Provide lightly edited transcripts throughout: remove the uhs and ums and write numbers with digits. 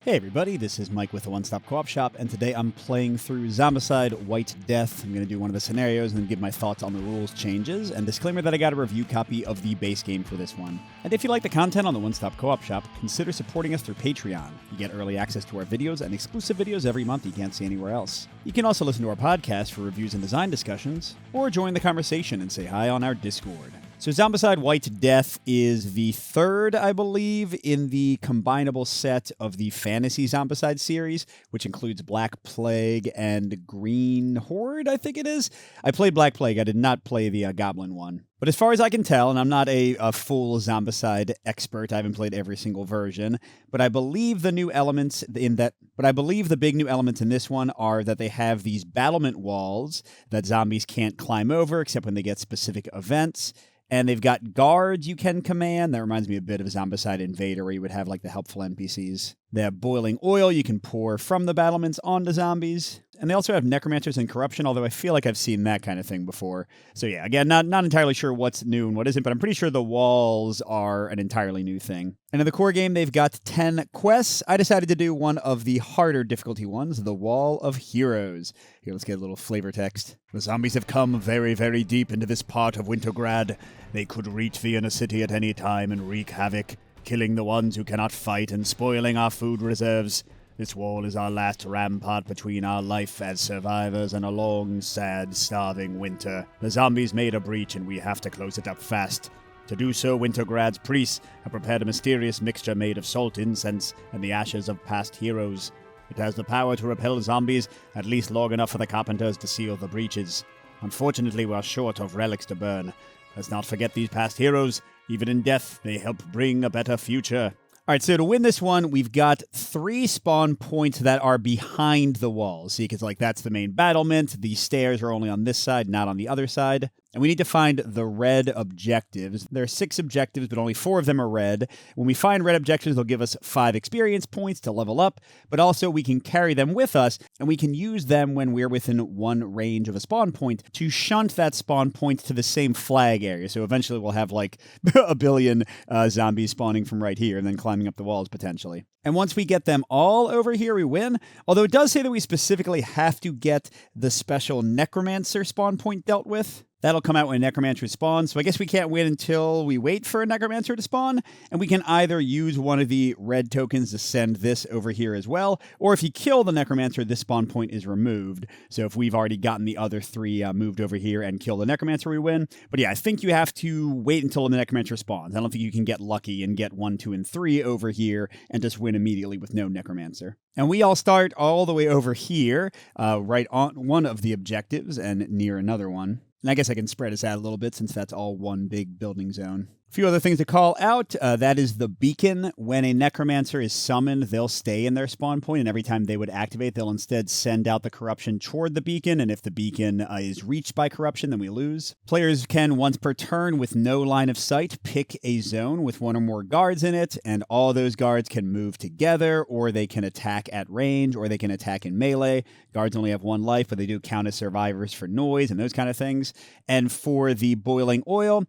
Hey everybody, this is Mike with the One Stop Co-op Shop, and today I'm playing through Zombicide White Death. I'm going to do one of the scenarios and then give my thoughts on the rules changes, and disclaimer that I got a review copy of the base game for this one. And if you like the content on the One Stop Co-op Shop, consider supporting us through Patreon. You get early access to our videos and exclusive videos every month you can't see anywhere else. You can also listen to our podcast for reviews and design discussions, or join the conversation and say hi on our Discord. So Zombicide White Death is the third, I believe, in the combinable set of the Fantasy Zombicide series, which includes Black Plague and Green Horde, I think it is. I played Black Plague. I did not play the Goblin one. But as far as I can tell, and I'm not a full Zombicide expert, I haven't played every single version, but I believe the new elements in that. But I believe the big new elements in this one are that they have these battlement walls that zombies can't climb over except when they get specific events. And they've got guards you can command. That reminds me a bit of Zombicide Invader, where you would have like the helpful NPCs. They have boiling oil you can pour from the battlements onto zombies. And they also have necromancers and corruption, although I feel like I've seen that kind of thing before. So yeah, again, not entirely sure what's new and what isn't, but I'm pretty sure the walls are an entirely new thing. And in the core game, they've got 10 quests. I decided to do one of the harder difficulty ones, the Wall of Heroes. Here, let's get a little flavor text. The zombies have come very, very deep into this part of Wintergrad. They could reach the inner city at any time and wreak havoc, killing the ones who cannot fight and spoiling our food reserves. This wall is our last rampart between our life as survivors and a long, sad, starving winter. The zombies made a breach and we have to close it up fast. To do so, Wintergrad's priests have prepared a mysterious mixture made of salt incense and the ashes of past heroes. It has the power to repel zombies, at least long enough for the carpenters to seal the breaches. Unfortunately, we are short of relics to burn. Let's not forget these past heroes. Even in death, they help bring a better future. All right, so to win this one, we've got 3 spawn points that are behind the walls. See, because that's the main battlement. The stairs are only on this side, not on the other side. And we need to find the red objectives. There are 6 objectives, but only 4 of them are red. When we find red objectives, they'll give us 5 experience points to level up, but also we can carry them with us, and we can use them when we're within 1 range of a spawn point to shunt that spawn point to the same flag area. So eventually we'll have like a billion zombies spawning from right here and then climbing up the walls potentially. And once we get them all over here, we win. Although it does say that we specifically have to get the special Necromancer spawn point dealt with. That'll come out when a Necromancer spawns, so I guess we can't wait until we wait for a Necromancer to spawn, and we can either use one of the red tokens to send this over here as well, or if you kill the Necromancer, this spawn point is removed. So if we've already gotten the other 3 moved over here and kill the Necromancer, we win. But yeah, I think you have to wait until the Necromancer spawns. I don't think you can get lucky and get 1, 2, and 3 over here and just win immediately with no Necromancer. And we all start all the way over here, right on one of the objectives and near another one. And I guess I can spread us out a little bit since that's all one big building zone. A few other things to call out. That is the beacon. When a Necromancer is summoned, they'll stay in their spawn point, and every time they would activate, they'll instead send out the corruption toward the beacon, and if the beacon is reached by corruption, then we lose. Players can, once per turn, with no line of sight, pick a zone with 1 or more guards in it, and all those guards can move together, or they can attack at range, or they can attack in melee. Guards only have 1 life, but they do count as survivors for noise and those kind of things. And for the boiling oil,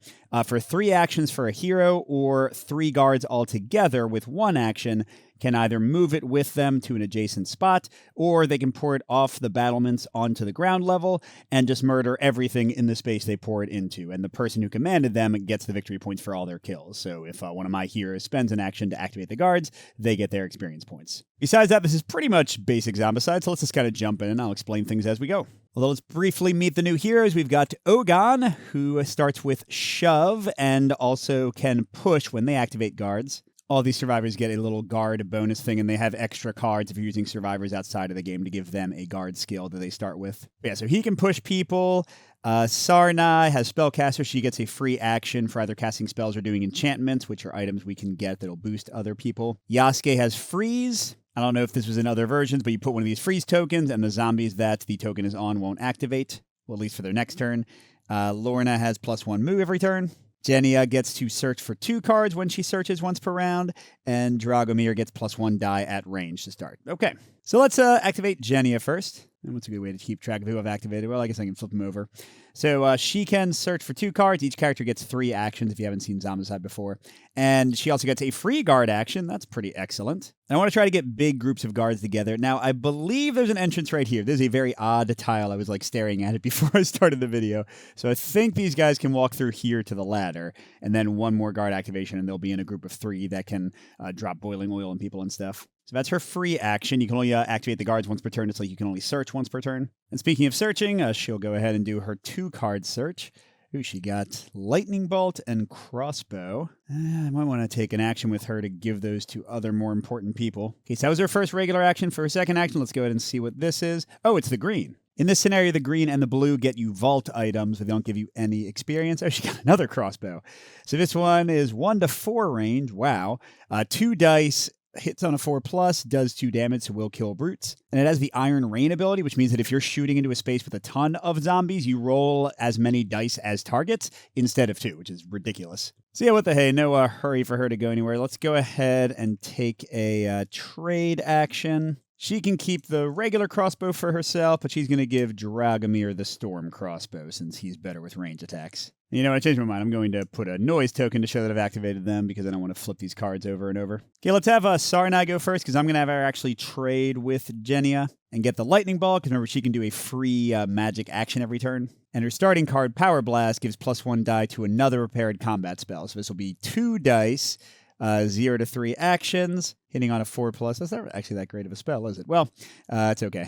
for 3 actions for a hero or 3 guards altogether with 1 action, can either move it with them to an adjacent spot, or they can pour it off the battlements onto the ground level and just murder everything in the space they pour it into. And the person who commanded them gets the victory points for all their kills. So if one of my heroes spends an action to activate the guards, they get their experience points. Besides that, this is pretty much basic Zombicide, so let's just kind of jump in and I'll explain things as we go. Although let's briefly meet the new heroes. We've got Ogon, who starts with Shove and also can push when they activate guards. All these survivors get a little guard bonus thing, and they have extra cards if you're using survivors outside of the game to give them a guard skill that they start with. Yeah, so he can push people. Sarnai has Spellcaster. She gets a free action for either casting spells or doing enchantments, which are items we can get that'll boost other people. Yasuke has Freeze. I don't know if this was in other versions, but you put one of these freeze tokens, and the zombies that the token is on won't activate, well, at least for their next turn. Lorna has +1 move every turn. Genia gets to search for 2 cards when she searches once per round, and Dragomir gets +1 die at range to start. Okay, so let's activate Genia first. And what's a good way to keep track of who I've activated? Well, I guess I can flip them over. So she can search for 2 cards. Each character gets 3 actions if you haven't seen Zombicide before. And she also gets a free guard action. That's pretty excellent. And I want to try to get big groups of guards together. Now, I believe there's an entrance right here. This is a very odd tile. I was like staring at it before I started the video. So I think these guys can walk through here to the ladder. And then 1 more guard activation, and they'll be in a group of 3 that can drop boiling oil on people and stuff. So that's her free action. You can only activate the guards once per turn. It's like you can only search once per turn. And speaking of searching, she'll go ahead and do her 2-card search. Ooh, she got Lightning Bolt and Crossbow. I might want to take an action with her to give those to other more important people. Okay, so that was her first regular action. For her second action, let's go ahead and see what this is. Oh, it's the green. In this scenario, the green and the blue get you vault items, but they don't give you any experience. Oh, she got another crossbow. So this one is 1 to 4 range. Wow. 2 dice. Hits on a 4+, does 2 damage, so will kill brutes. And it has the Iron Rain ability, which means that if you're shooting into a space with a ton of zombies, you roll as many dice as targets instead of 2, which is ridiculous. So yeah, what the hey, no hurry for her to go anywhere. Let's go ahead and take a trade action. She can keep the regular crossbow for herself, but she's going to give Dragomir the storm crossbow since he's better with range attacks. You know, I changed my mind. I'm going to put a noise token to show that I've activated them because I don't want to flip these cards over and over. Okay, let's have Sarnai go first because I'm going to have her actually trade with Genia and get the lightning ball because remember, she can do a free magic action every turn. And her starting card, Power Blast, gives +1 die to another prepared combat spell. So this will be 2 dice. 0 to 3 actions, hitting on a 4+. That's not actually that great of a spell, is it? Well, it's okay.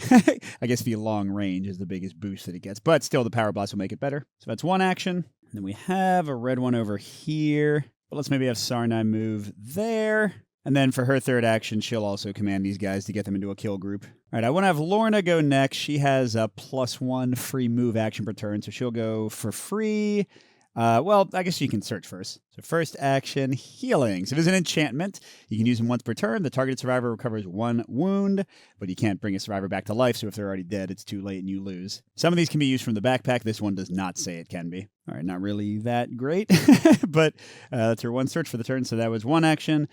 I guess the long range is the biggest boost that it gets, but still the Power Blast will make it better. So that's 1 action. And then we have a red one over here. But let's maybe have Sarnai move there. And then for her third action, she'll also command these guys to get them into a kill group. All right, I want to have Lorna go next. She has a +1 free move action per turn, so she'll go for free. Well, I guess you can search first. So first action, healing. So if it's an enchantment, you can use them once per turn. The targeted survivor recovers 1 wound, but you can't bring a survivor back to life, so if they're already dead, it's too late and you lose. Some of these can be used from the backpack. This one does not say it can be. All right, not really that great, but that's her 1 search for the turn. So that was 1 action,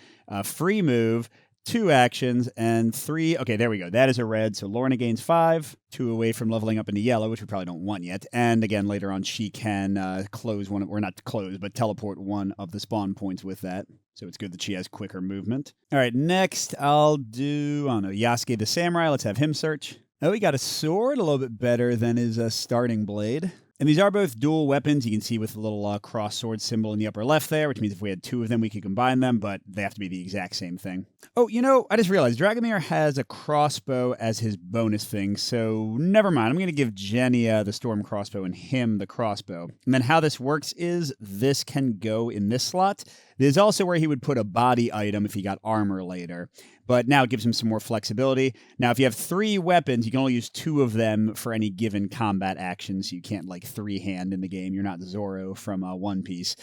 free move, 2 actions, and 3. Okay, there we go. That is a red. So Lorna gains 5, 2 away from leveling up into yellow, which we probably don't want yet. And again, later on, she can close one, or not close, but teleport 1 of the spawn points with that. So it's good that she has quicker movement. All right, next I'll do, I don't know, Yasuke the Samurai. Let's have him search. Oh, he got a sword, a little bit better than his starting blade. And these are both dual weapons. You can see with the little cross sword symbol in the upper left there, which means if we had 2 of them, we could combine them, but they have to be the exact same thing. Oh, you know, I just realized Dragomir has a crossbow as his bonus thing, so never mind. I'm going to give Genia the storm crossbow and him the crossbow. And then how this works is this can go in this slot. There's also where he would put a body item if he got armor later. But now it gives him some more flexibility. Now, if you have 3 weapons, you can only use 2 of them for any given combat action, so you can't, like, 3-hand in the game. You're not Zoro from One Piece.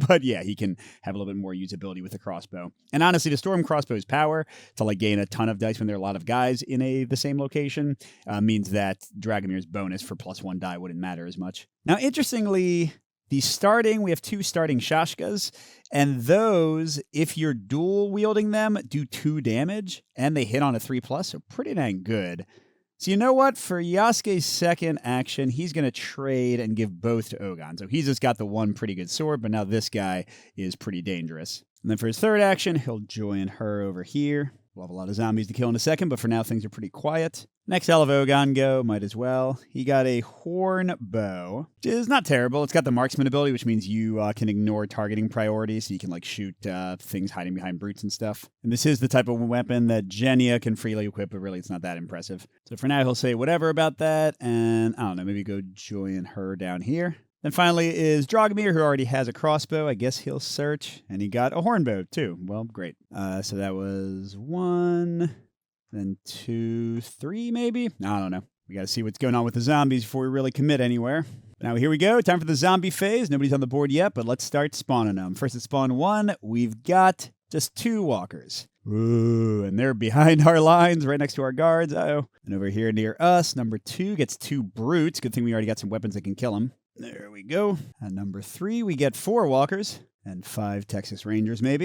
But yeah, he can have a little bit more usability with the crossbow. And honestly, the storm crossbow's power to, like, gain a ton of dice when there are a lot of guys in the same location means that Dragomir's bonus for +1 die wouldn't matter as much. Now, interestingly, we have 2 starting Shashkas, and those, if you're dual wielding them, do 2 damage, and they hit on a 3+, so pretty dang good. So you know what? For Yasuke's second action, he's going to trade and give both to Ogon. So he's just got the 1 pretty good sword, but now this guy is pretty dangerous. And then for his third action, he'll join her over here. We'll have a lot of zombies to kill in a second, but for now, things are pretty quiet. Next, I'll have Ogon go. Might as well. He got a horn bow, which is not terrible. It's got the marksman ability, which means you can ignore targeting priorities, so you can like shoot things hiding behind brutes and stuff. And this is the type of weapon that Genia can freely equip, but really it's not that impressive. So for now, he'll say whatever about that, and I don't know, maybe go join her down here. Then finally is Dragomir, who already has a crossbow. I guess he'll search. And he got a hornbow, too. Well, great. So that was 1, then 2, 3, maybe? I don't know. We got to see what's going on with the zombies before we really commit anywhere. Now, here we go. Time for the zombie phase. Nobody's on the board yet, but let's start spawning them. First at spawn 1, we've got just 2 walkers. Ooh, and they're behind our lines, right next to our guards. Uh-oh. And over here near us, number 2 gets 2 brutes. Good thing we already got some weapons that can kill them. There we go. At number 3, we get 4 walkers and 5 Texas Rangers, maybe.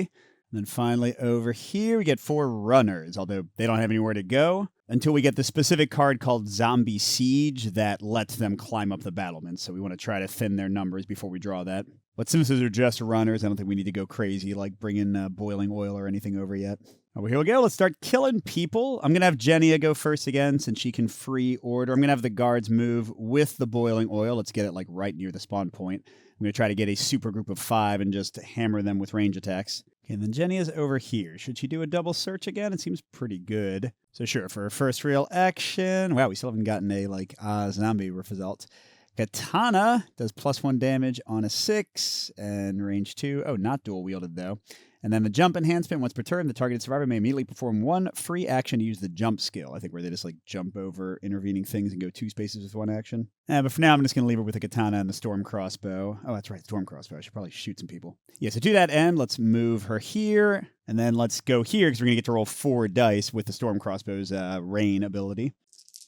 And then finally over here, we get 4 runners, although they don't have anywhere to go. until we get the specific card called Zombicide that lets them climb up the battlements. So we want to try to thin their numbers before we draw that. But since those are just runners, I don't think we need to go crazy, like bring in boiling oil or anything over yet. Oh, well, here we go. Let's start killing people. I'm going to have Genia go first again since she can free order. I'm going to have the guards move with the boiling oil. Let's get it like right near the spawn point. I'm going to try to get a super group of 5 and just hammer them with range attacks. Okay, and then Genia's over here. Should she do a double search again? It seems pretty good. So sure, for her first real action. Wow, we still haven't gotten a zombie result. Katana does +1 damage on a 6 and range 2. Oh, not dual wielded though. And then the jump enhancement, once per turn, the targeted survivor may immediately perform 1 free action to use the jump skill. I think where they just like jump over intervening things and go 2 spaces with 1 action. But for now, I'm just going to leave her with the katana and the storm crossbow. Oh, that's right, storm crossbow. I should probably shoot some people. Yeah, so to that end, let's move her here. And then let's go here because we're going to get to roll 4 dice with the storm crossbow's rain ability.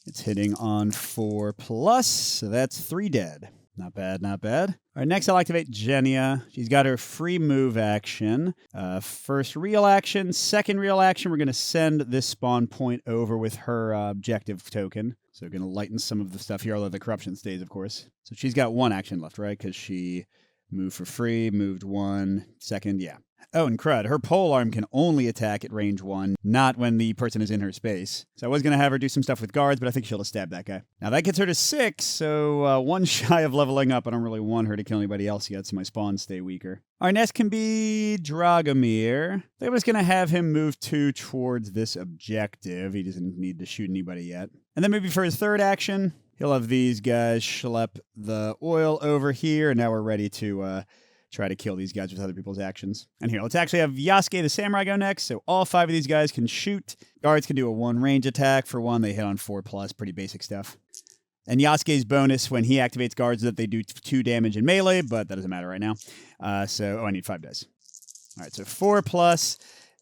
It's hitting on 4+, so that's 3 dead. Not bad, not bad. All right, next I'll activate Genia. She's got her free move action. First real action. Second real action, we're going to send this spawn point over with her objective token. So we're going to lighten some of the stuff here, although the corruption stays, of course. So she's got 1 action left, right? Because she moved for free, moved 1, second, yeah. Oh, and crud, her pole arm can only attack at range 1, not when the person is in her space. So I was going to have her do some stuff with guards, but I think she'll just stab that guy. Now that gets her to 6, so 1 shy of leveling up. I don't really want her to kill anybody else yet, so my spawns stay weaker. Our next can be Dragomir. I think I'm just going to have him move 2 towards this objective. He doesn't need to shoot anybody yet. And then maybe for his third action, he'll have these guys schlep the oil over here, and now we're ready to try to kill these guys with other people's actions. And here, let's actually have Yasuke the Samurai go next, so all 5 of these guys can shoot. Guards can do a 1 range attack. For 1, they hit on 4+, pretty basic stuff. And Yasuke's bonus when he activates guards is that they do 2 damage in melee, but that doesn't matter right now. I need 5 dice. All right, so 4+,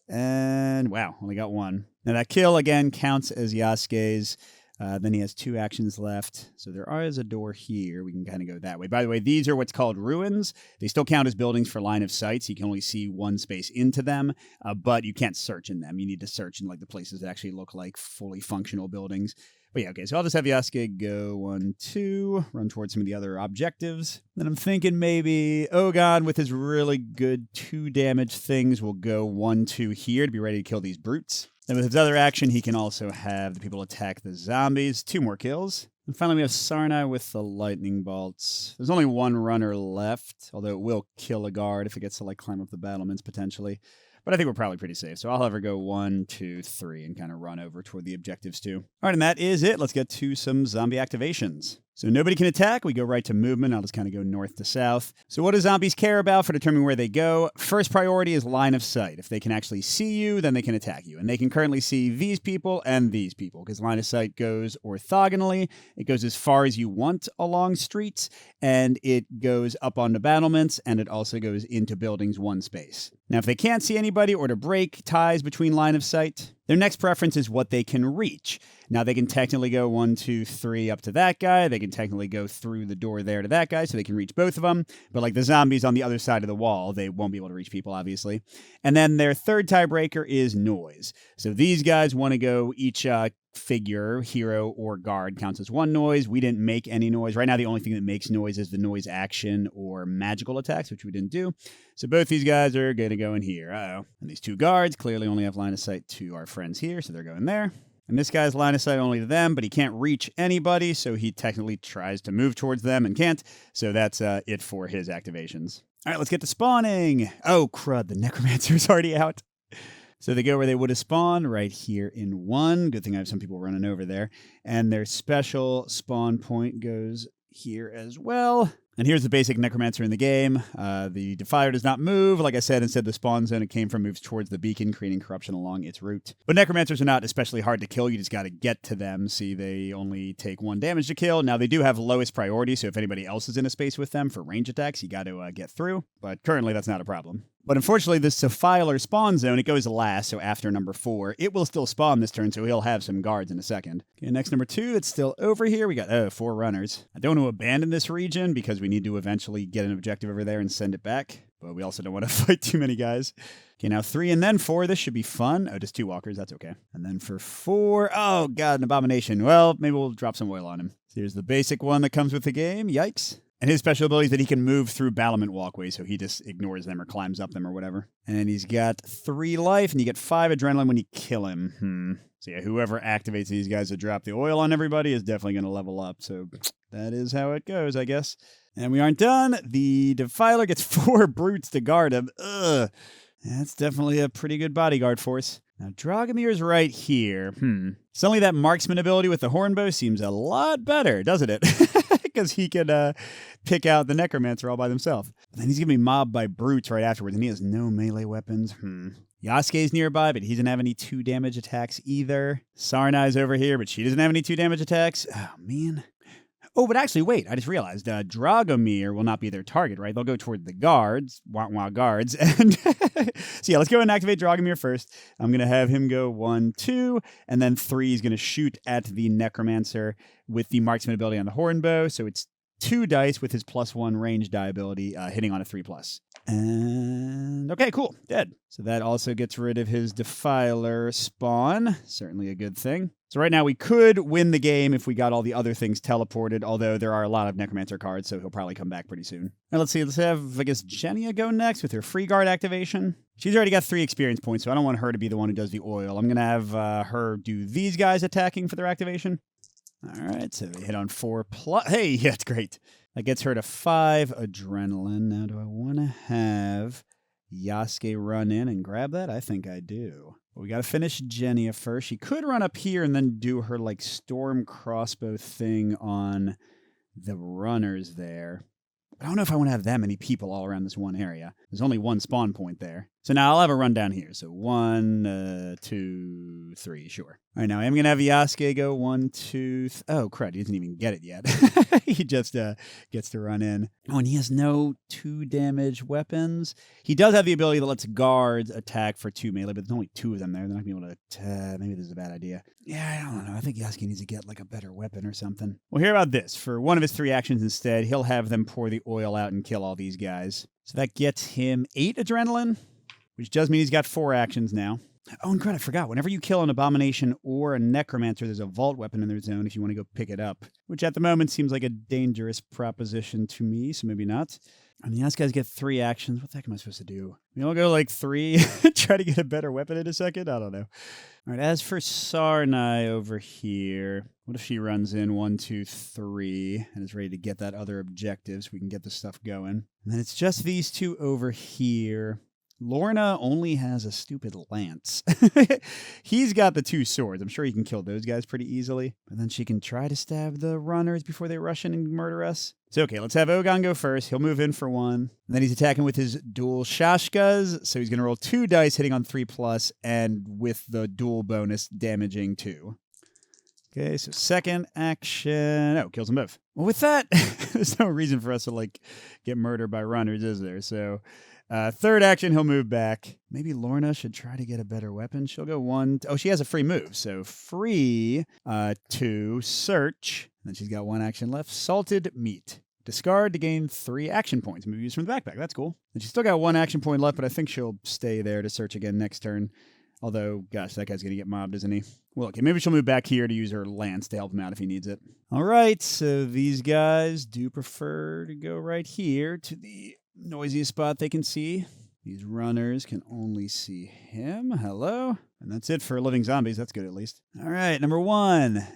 and wow, only got 1. Now that kill, again, counts as Yasuke's. Then he has 2 actions left. So there is a door here. We can kind of go that way. By the way, these are what's called ruins. They still count as buildings for line of sight, so you can only see 1 space into them, but you can't search in them. You need to search in like the places that actually look like fully functional buildings. But yeah, okay, so I'll just have Yasuke go 1, 2, run towards some of the other objectives. Then I'm thinking maybe Ogon with his really good 2 damage things will go 1, 2 here to be ready to kill these brutes. Then with his other action, he can also have the people attack the zombies. 2 more kills. And finally, we have Sarnai with the lightning bolts. There's only 1 runner left, although it will kill a guard if it gets to like climb up the battlements potentially. But I think we're probably pretty safe. So I'll have her go 1, 2, 3 and kind of run over toward the objectives too. All right, and that is it. Let's get to some zombie activations. So nobody can attack. We go right to movement. I'll just kind of go north to south. So what do zombies care about for determining where they go? First priority is line of sight. If they can actually see you, then they can attack you. And they can currently see these people and these people because line of sight goes orthogonally. It goes as far as you want along streets, and it goes up onto battlements, and it also goes into buildings 1 space. Now, if they can't see anybody or to break ties between line of sight, their next preference is what they can reach. Now, they can technically go 1, 2, 3 up to that guy. They can technically go through the door there to that guy, so they can reach both of them. But like the zombies on the other side of the wall, they won't be able to reach people, obviously. And then their third tiebreaker is noise. So these guys want to go each figure, hero, or guard counts as 1 noise. We didn't make any noise. Right now, the only thing that makes noise is the noise action or magical attacks, which we didn't do. So both these guys are going to go in here. Uh-oh. And these 2 guards clearly only have line of sight to our friends here, so they're going there. And this guy's line of sight only to them, but he can't reach anybody, so he technically tries to move towards them and can't. So that's it for his activations. All right, let's get to spawning. Oh, crud, the Necromancer's already out. So they go where they would have spawned, right here in 1. Good thing I have some people running over there. And their special spawn point goes here as well. And here's the basic Necromancer in the game. The Defier does not move. Like I said, instead the spawn zone it came from moves towards the beacon, creating corruption along its route. But Necromancers are not especially hard to kill. You just got to get to them. See, they only take 1 damage to kill. Now, they do have lowest priority, so if anybody else is in a space with them for range attacks, you got to get through. But currently, that's not a problem. But unfortunately, this Defiler spawn zone, it goes last, so after number 4. It will still spawn this turn, so he'll have some guards in a second. Okay, next number 2, it's still over here. We got, 4 runners. I don't want to abandon this region because we need to eventually get an objective over there and send it back. but we also don't want to fight too many guys. Okay, now 3 and then 4. This should be fun. Oh, just 2 walkers. That's okay. And then for 4, oh, God, an abomination. Well, maybe we'll drop some oil on him. So here's the basic one that comes with the game. Yikes. And his special ability is that he can move through battlement walkways, so he just ignores them or climbs up them or whatever. And he's got 3 life, and you get 5 adrenaline when you kill him. So yeah, whoever activates these guys to drop the oil on everybody is definitely going to level up. So that is how it goes, I guess. And we aren't done. The Defiler gets 4 brutes to guard him. Ugh. That's definitely a pretty good bodyguard force. Now, Dragomir's right here. Suddenly that marksman ability with the hornbow seems a lot better, doesn't it? Because he can pick out the necromancer all by himself. But then he's going to be mobbed by brutes right afterwards, and he has no melee weapons. Yasuke's nearby, but he doesn't have any 2 damage attacks either. Sarnai's over here, but she doesn't have any 2 damage attacks. Oh, man. Oh, but actually, wait, I just realized Dragomir will not be their target, right? They'll go toward the guards, guards. And so yeah, let's go and activate Dragomir first. I'm going to have him go 1, 2, and then 3 is going to shoot at the necromancer with the marksman ability on the hornbow. So it's 2 dice with his +1 range die ability, hitting on a 3+. And okay, cool, dead. So that also gets rid of his Defiler spawn. Certainly a good thing. So right now we could win the game if we got all the other things teleported, although there are a lot of Necromancer cards, so he'll probably come back pretty soon. Now let's see, let's have, I guess, Genia go next with her Free Guard activation. She's already got 3 experience points, so I don't want her to be the one who does the oil. I'm going to have her do these guys attacking for their activation. All right, so they hit on 4+. Hey, yeah, it's great. That gets her to 5 adrenaline. Now, do I want to have Yasuke run in and grab that? I think I do. Well, we got to finish Genia first. She could run up here and then do her, like, storm crossbow thing on the runners there. I don't know if I want to have that many people all around this one area. There's only 1 spawn point there. So now I'll have a run down here. So 1, 2, 3, sure. All right, now I'm going to have Yasuke go 1, 2, oh, crud, he doesn't even get it yet. He just gets to run in. Oh, and he has no 2 damage weapons. He does have the ability that lets guards attack for 2 melee, but there's only 2 of them there. They're not going to be able to, maybe this is a bad idea. Yeah, I don't know. I think Yasuke needs to get like a better weapon or something. Well, hear about this. For one of his 3 actions instead, he'll have them pour the oil out and kill all these guys. So that gets him 8 adrenaline, which does mean he's got 4 actions now. Oh, and crud, I forgot. Whenever you kill an abomination or a necromancer, there's a vault weapon in their zone if you want to go pick it up, which at the moment seems like a dangerous proposition to me, so maybe not. I mean, these guys get 3 actions. What the heck am I supposed to do? I'll go like 3, try to get a better weapon in a second? I don't know. All right, as for Sarnai over here, what if she runs in 1, 2, 3 and is ready to get that other objective so we can get this stuff going? And then it's just these 2 over here. Lorna only has a stupid lance. He's got the 2 swords. I'm sure he can kill those guys pretty easily. But then she can try to stab the runners before they rush in and murder us. So, okay, let's have Ogon go first. He'll move in for 1. And then he's attacking with his dual Shashkas. So he's going to roll 2 dice, hitting on 3+, and with the dual bonus, damaging 2. Okay, so second action. Oh, kills them both. Well, with that, there's no reason for us to, like, get murdered by runners, is there? So third action, he'll move back. Maybe Lorna should try to get a better weapon. She'll go 1. Oh, she has a free move. So free to search. And then she's got 1 action left. Salted meat. Discard to gain 3 action points. Maybe use from the backpack. That's cool. And she's still got 1 action point left, but I think she'll stay there to search again next turn. Although, gosh, that guy's going to get mobbed, isn't he? Well, okay, maybe she'll move back here to use her lance to help him out if he needs it. All right, so these guys do prefer to go right here to the noisiest spot they can see. These runners can only see him. Hello. And that's it for living zombies. That's good, at least. All right, number 1.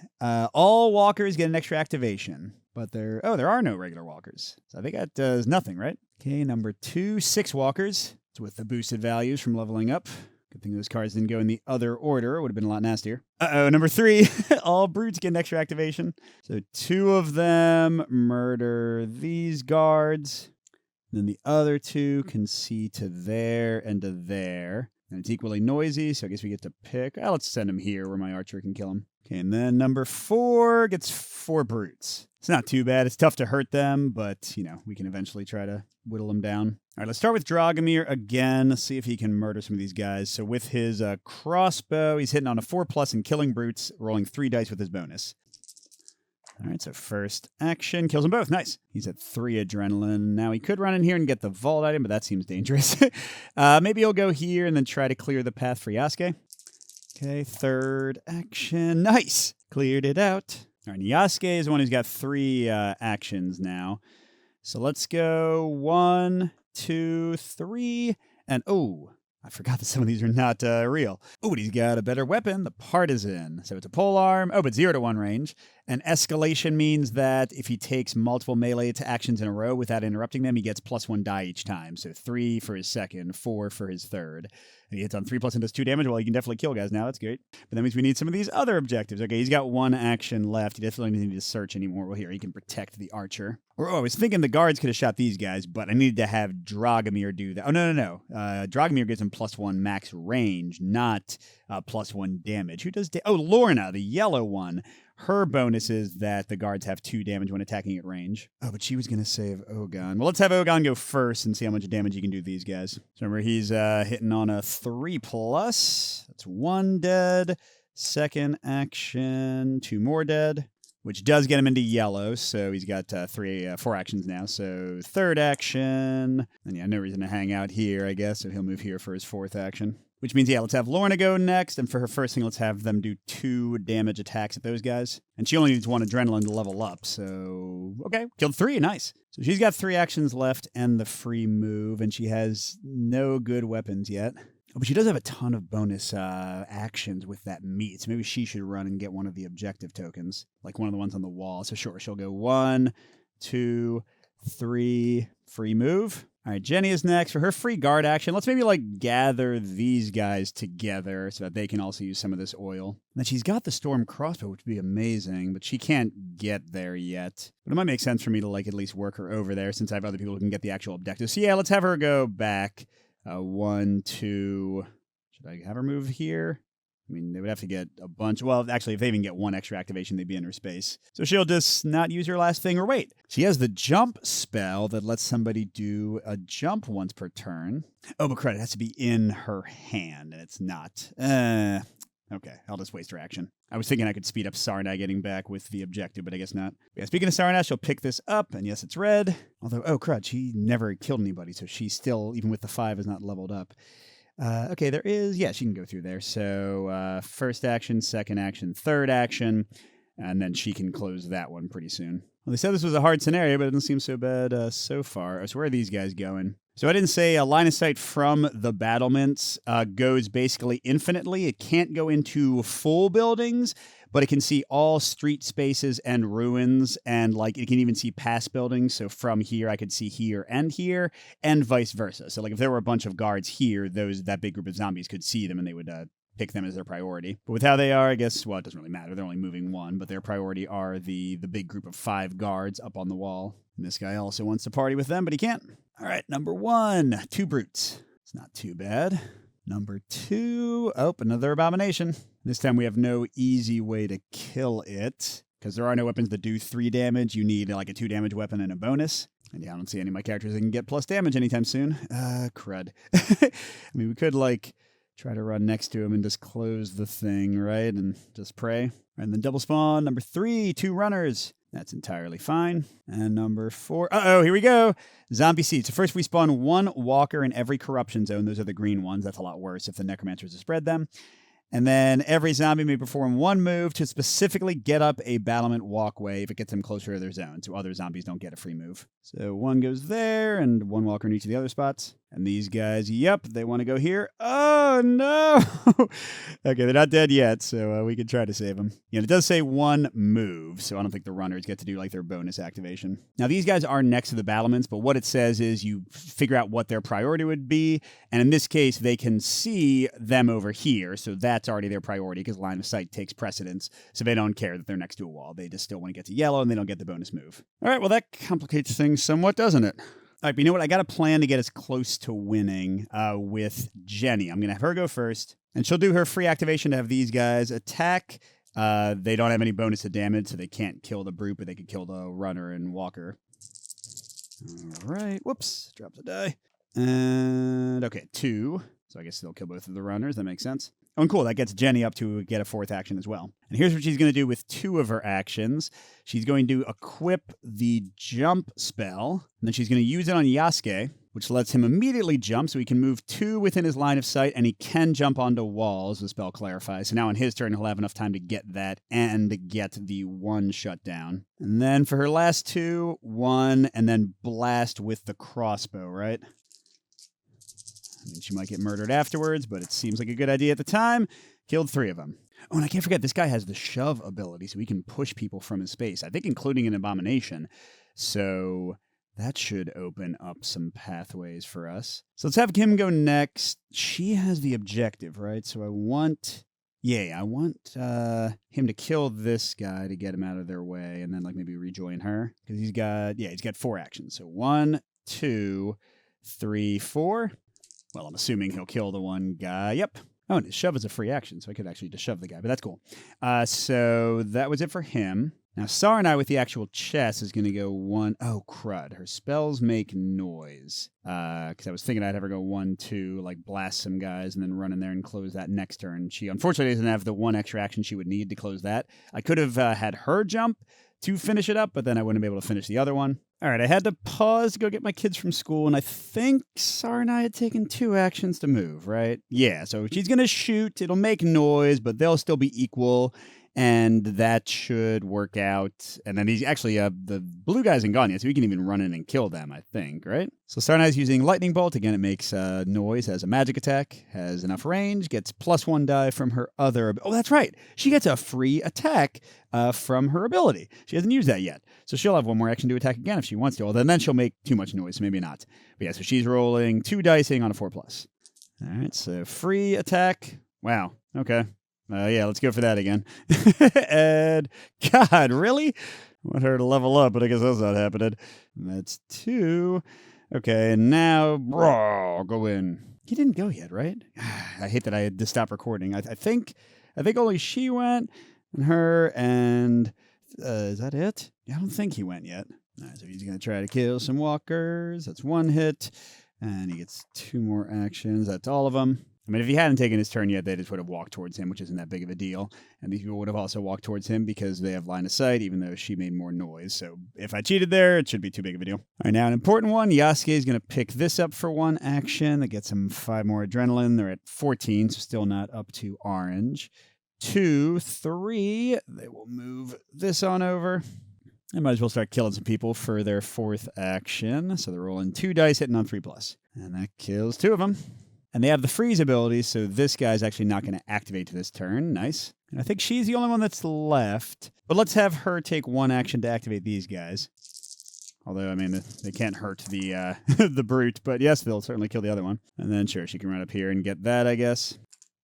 All walkers get an extra activation. But there are no regular walkers. So I think that does nothing, right? Okay, number 2, 6 walkers. It's with the boosted values from leveling up. Good thing those cards didn't go in the other order. It would have been a lot nastier. Uh-oh, number 3. All brutes get an extra activation. So 2 of them murder these guards. Then the other 2 can see to there and to there. And it's equally noisy, so I guess we get to pick. Let's send him here where my archer can kill him. Okay, and then number 4 gets 4 brutes. It's not too bad. It's tough to hurt them, but, we can eventually try to whittle them down. All right, let's start with Dragomir again. Let's see if he can murder some of these guys. So with his crossbow, he's hitting on a 4+ and killing brutes, rolling 3 dice with his bonus. All right, so first action kills them both. Nice. He's at 3 adrenaline. Now he could run in here and get the vault item, but that seems dangerous. Maybe he'll go here and then try to clear the path for Yasuke. Okay, third action. Nice. Cleared it out. All right, Yasuke is the one who's got 3 actions now. So let's go 1, 2, 3, and oh, I forgot that some of these are not real. Oh, but he's got a better weapon, the Partisan. So it's a polearm. Oh, but 0 to 1 range. And escalation means that if he takes multiple melee actions in a row without interrupting them, he gets +1 die each time. So 3 for his second, 4 for his third. And he hits on 3+ and does 2 damage. Well, he can definitely kill guys now. That's great. But that means we need some of these other objectives. Okay, he's got 1 action left. He definitely doesn't need to search anymore. Well, here, he can protect the archer. I was thinking the guards could have shot these guys, but I needed to have Dragomir do that. Oh, no. Dragomir gives him +1 max range, not +1 damage. Who does Lorna, the yellow one. Her bonus is that the guards have 2 damage when attacking at range. Oh, but she was going to save Ogon. Well, let's have Ogon go first and see how much damage he can do to these guys. So remember, he's hitting on a 3+. That's 1 dead. Second action, 2 more dead, which does get him into yellow. So he's got 4 actions now. So third action. And yeah, no reason to hang out here, I guess. So he'll move here for his 4th action. Which means, yeah, let's have Lorna go next. And for her first thing, let's have them do 2 damage attacks at those guys. And she only needs 1 adrenaline to level up. So, okay, killed 3. Nice. So she's got 3 actions left and the free move. And she has no good weapons yet. Oh, but she does have a ton of bonus actions with that meat. So maybe she should run and get one of the objective tokens. Like one of the ones on the wall. So sure, she'll go 1, 2, 3, free move. All right, Jenny is next for her free guard action. Let's maybe gather these guys together so that they can also use some of this oil. And then she's got the storm crossbow, which would be amazing, but she can't get there yet. But it might make sense for me to at least work her over there since I have other people who can get the actual objectives. So yeah, let's have her go back. 1, 2. Should I have her move here? I mean, they would have to get a bunch. Well, actually, if they even get 1 extra activation, they'd be in her space. So she'll just not use her last thing, or wait. She has the jump spell that lets somebody do a jump once per turn. Oh, but credit, it has to be in her hand, and it's not. Okay, I'll just waste her action. I was thinking I could speed up Sarna getting back with the objective, but I guess not. Yeah, speaking of Sarna, she'll pick this up, and yes, it's red. Although, oh, crud, she never killed anybody, so she still, even with the 5, is not leveled up. Okay, there is, yeah, she can go through there. So first action, second action, third action, and then she can close that one pretty soon. Well, they said this was a hard scenario, but it doesn't seem so bad so far. So where are these guys going? So I didn't say a line of sight from the battlements goes basically infinitely. It can't go into full buildings, but it can see all street spaces and ruins, and it can even see past buildings. So from here, I could see here, and vice versa. So if there were a bunch of guards here, that big group of zombies could see them, and they would pick them as their priority. But with how they are, I guess, well, it doesn't really matter. They're only moving 1, but their priority are the big group of 5 guards up on the wall. And this guy also wants to party with them, but he can't. All right, number 1, 2 brutes. It's not too bad. Number 2, oh, another abomination. This time we have no easy way to kill it, because there are no weapons that do 3 damage. You need a 2 damage weapon and a bonus. And yeah, I don't see any of my characters that can get plus damage anytime soon. Crud. I mean, we could try to run next to him and just close the thing, right? And just pray. And then double spawn. Number 3, 2 runners. That's entirely fine. And number 4, here we go. Zombicide. So first we spawn 1 walker in every corruption zone. Those are the green ones. That's a lot worse if the necromancers have spread them. And then every zombie may perform 1 move to specifically get up a battlement walkway if it gets them closer to their zone, so other zombies don't get a free move. So 1 goes there, and 1 walker in each of the other spots. And these guys, yep, they want to go here. Oh, no! Okay, they're not dead yet, so we can try to save them. Yeah, it does say 1 move, so I don't think the runners get to do their bonus activation. Now, these guys are next to the battlements, but what it says is you figure out what their priority would be, and in this case, they can see them over here, so that's already their priority because line of sight takes precedence, so they don't care that they're next to a wall. They just still want to get to yellow, and they don't get the bonus move. All right, well, that complicates things somewhat, doesn't it? All right, but you know what? I got a plan to get us close to winning with Jenny. I'm going to have her go first, and she'll do her free activation to have these guys attack. They don't have any bonus to damage, so they can't kill the brute, but they could kill the runner and walker. All right. Whoops. Dropped a die. And, okay, 2. So I guess they'll kill both of the runners. That makes sense. Oh, and cool, that gets Jenny up to get a 4th action as well. And here's what she's going to do with 2 of her actions. She's going to equip the jump spell, and then she's going to use it on Yasuke, which lets him immediately jump, so he can move 2 within his line of sight, and he can jump onto walls, the spell clarifies. So now on his turn, he'll have enough time to get that and get the 1 shut down. And then for her last 2, 1, and then blast with the crossbow, right? I mean, she might get murdered afterwards, but it seems like a good idea at the time. Killed 3 of them. Oh, and I can't forget, this guy has the shove ability, so he can push people from his space. I think including an abomination. So that should open up some pathways for us. So let's have Kim go next. She has the objective, right? So I want him to kill this guy to get him out of their way, and then like maybe rejoin her. Because he's got 4 actions. So 1, 2, 3, 4. Well, I'm assuming he'll kill the one guy. Yep. Oh, and his shove is a free action, so I could actually just shove the guy, but that's cool. So that was it for him. Now, Saranai with the actual chest is going to go 1. Oh, crud. Her spells make noise. Because I was thinking I'd have her go 1, 2, like blast some guys and then run in there and close that next turn. She unfortunately doesn't have the 1 extra action she would need to close that. I could have had her jump to finish it up, but then I wouldn't be able to finish the other one. All right, I had to pause to go get my kids from school, and I think Saranai had taken 2 actions to move, right? Yeah, so she's going to shoot. It'll make noise, but they'll still be equal, and that should work out. And then he's actually, the blue guy isn't gone yet, so he can even run in and kill them, I think, right? So Saranai's using Lightning Bolt. Again, it makes noise, has a magic attack, has enough range, gets +1 die from her other... Oh, that's right. She gets a free attack from her ability. She hasn't used that yet. So she'll have 1 more action to attack again if she wants to. Well, then she'll make too much noise, so maybe not. But yeah, so she's rolling 2 dicing on a 4+. All right, so free attack. Wow, okay. Yeah, let's go for that again. And, God, really? I want her to level up, but I guess that's not happening. That's 2. Okay, and now, go in. He didn't go yet, right? I hate that I had to stop recording. I think only she went, and her, and is that it? I don't think he went yet. All right, so he's going to try to kill some walkers. That's 1 hit, and he gets 2 more actions. That's all of them. I mean, if he hadn't taken his turn yet, they just would have walked towards him, which isn't that big of a deal. And these people would have also walked towards him because they have line of sight, even though she made more noise. So if I cheated there, it should be too big of a deal. All right, now an important one. Yasuke is going to pick this up for 1 action. That gets him 5 more adrenaline. They're at 14, so still not up to orange. 2, 3. They will move this on over. I might as well start killing some people for their 4th action. So they're rolling 2 dice, hitting on 3+. And that kills 2 of them. And they have the freeze ability, so this guy's actually not going to activate this turn. Nice. And I think she's the only one that's left. But let's have her take 1 action to activate these guys. Although, I mean, they can't hurt the the brute. But yes, they'll certainly kill the other one. And then, sure, she can run up here and get that, I guess.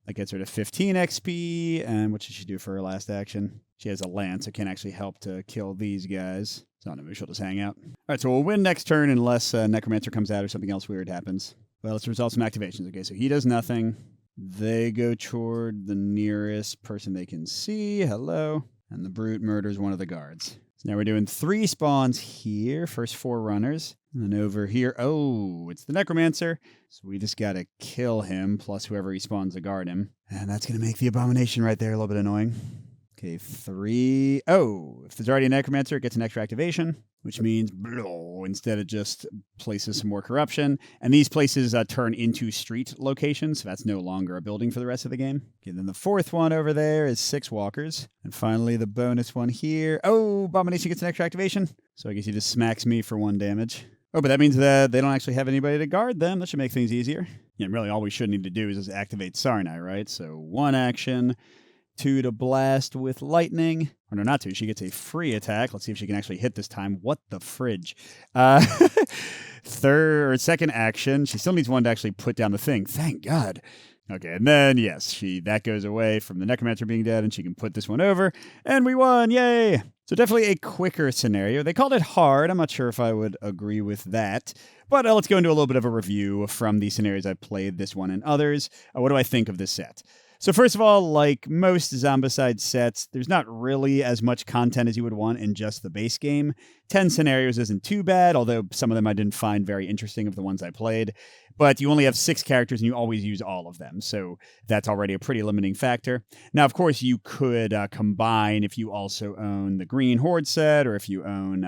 That gets her to 15 XP. And what should she do for her last action? She has a lance, so can't actually help to kill these guys. So no, maybe she'll just hang out. All right, so we'll win next turn unless Necromancer comes out or something else weird happens. Well, let's resolve some activations. Okay, so he does nothing. They go toward the nearest person they can see. Hello. And the brute murders one of the guards. So now we're doing 3 spawns here. First 4 runners. And then over here, oh, it's the Necromancer. So we just got to kill him, plus whoever respawns to guard him. And that's going to make the Abomination right there a little bit annoying. Okay, 3. Oh, if there's already a Necromancer, it gets an extra activation, which means instead it just places some more corruption. And these places turn into street locations, so that's no longer a building for the rest of the game. Okay, then the 4th one over there is 6 walkers. And finally, the bonus one here. Oh, Abomination gets an extra activation. So I guess he just smacks me for 1 damage. Oh, but that means that they don't actually have anybody to guard them. That should make things easier. Yeah, really all we should need to do is just activate Saranai, right? So 1 action. 2 to blast with lightning. Or no, not 2. She gets a free attack. Let's see if she can actually hit this time. What the fridge? 2nd action. She still needs 1 to actually put down the thing. Thank God. Okay, and then, yes, that goes away from the Necromancer being dead, and she can put this one over. And we won! Yay! So definitely a quicker scenario. They called it hard. I'm not sure if I would agree with that. But let's go into a little bit of a review from the scenarios I've played, this one and others. What do I think of this set? So first of all, like most Zombicide sets, there's not really as much content as you would want in just the base game. 10 scenarios isn't too bad, although some of them I didn't find very interesting of the ones I played. But you only have 6 characters and you always use all of them, so that's already a pretty limiting factor. Now, of course, you could combine if you also own the Green Horde set, or if you own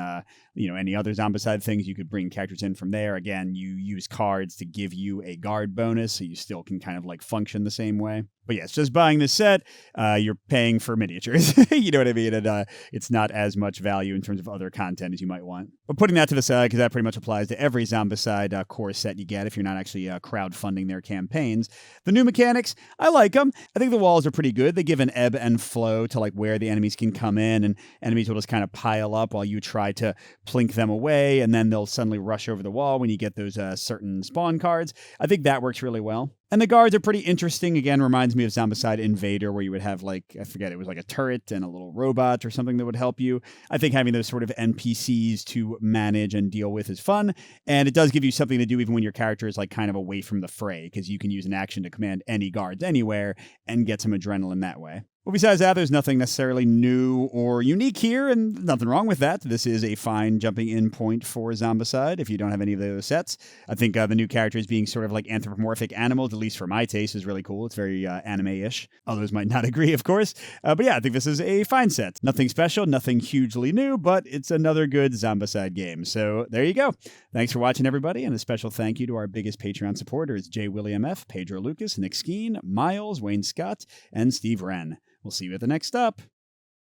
any other Zombicide things, you could bring characters in from there. Again, you use cards to give you a guard bonus, so you still can kind of like function the same way. But yes, just buying this set, you're paying for miniatures. You know what I mean? And it's not as much value in terms of other content as you might want. But putting that to the side, because that pretty much applies to every Zombicide core set you get if you're not actually crowdfunding their campaigns. The new mechanics, I like them. I think the walls are pretty good. They give an ebb and flow to like where the enemies can come in, and enemies will just kind of pile up while you try to plink them away, and then they'll suddenly rush over the wall when you get those certain spawn cards. I think that works really well. And the guards are pretty interesting. Again, reminds me of Zombicide Invader, where you would have like, I forget, it was like a turret and a little robot or something that would help you. I think having those sort of NPCs to manage and deal with is fun. And it does give you something to do even when your character is like kind of away from the fray, because you can use an action to command any guards anywhere and get some adrenaline that way. Well, besides that, there's nothing necessarily new or unique here, and nothing wrong with that. This is a fine jumping in point for Zombicide if you don't have any of those sets. I think the new characters being sort of like anthropomorphic animals, at least for my taste, is really cool. It's very anime-ish. Others might not agree, of course. But yeah, I think this is a fine set. Nothing special, nothing hugely new, but it's another good Zombicide game. So there you go. Thanks for watching, everybody, and a special thank you to our biggest Patreon supporters, J. William F., Pedro Lucas, Nick Skeen, Miles, Wayne Scott, and Steve Wren. We'll see you at the next stop.